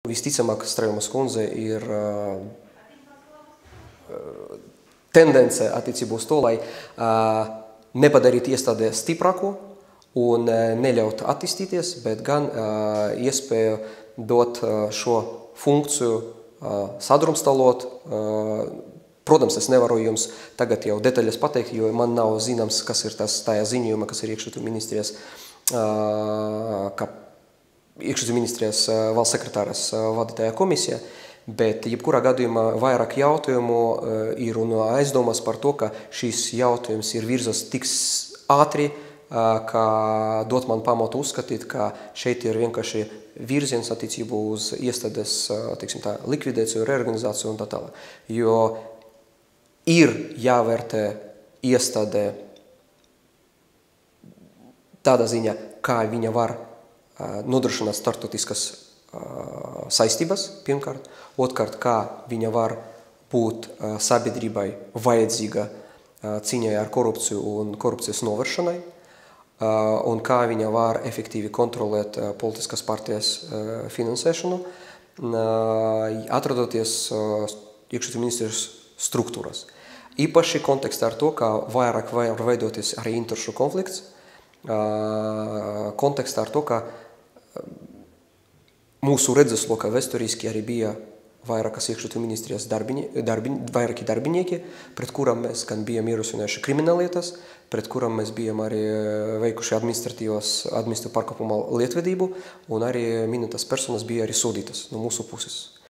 Visticamāk, Strejomas kundze ir tendence attiecībā uz to, lai nepadarīt iestādē stiprāku un neļaut attīstīties, bet gan iespēju dot šo funkciju sadrumstalot. Protams, es nevaru jums tagad jau detaļas pateikt, jo man nav zināms, kas ir tajā ziņojuma, kas ir iekšlietu ministrijas, iekšlietu ministrijas valsts sekretāras vadītajā komisijā, bet jebkurā gadījumā vairāk jautājumu ir un aizdomas par to, ka šīs jautājums ir virzas tik ātri, ka dot man pamatu uzskatīt, ka šeit ir vienkārši virziens attiecībā uz iestādes, teiksim tā, likvidāciju, reorganizāciju un tā tālāk. Jo ir jāvērtē iestādē tādā ziņā, kā viņa var nodrošināt startautiskas saistības, pirmkārt, otrkārt, kā viņa var būt sabiedrībai vajadzīga cīņai ar korupciju un korupcijas novēršanai, un kā viņa var efektīvi kontrolēt politiskas partijas finansēšanu, atrodoties iekšlietu ministrijas struktūras. Īpaši kontekstā ar to, ka vairāk var veidoties arī interešu konflikts, kontekstā ar to, ka mūsu redzeslokā vēsturiski arī bija vairākas iekšlietu ministrijas vairāki darbinieki, pret kuram mēs gan bijām ierosinājuši krimināllietas, pret kuram mēs bijām arī veikuši administratīvu pārkāpumu lietvedību, un arī minētas personas bija arī sodītas no mūsu puses.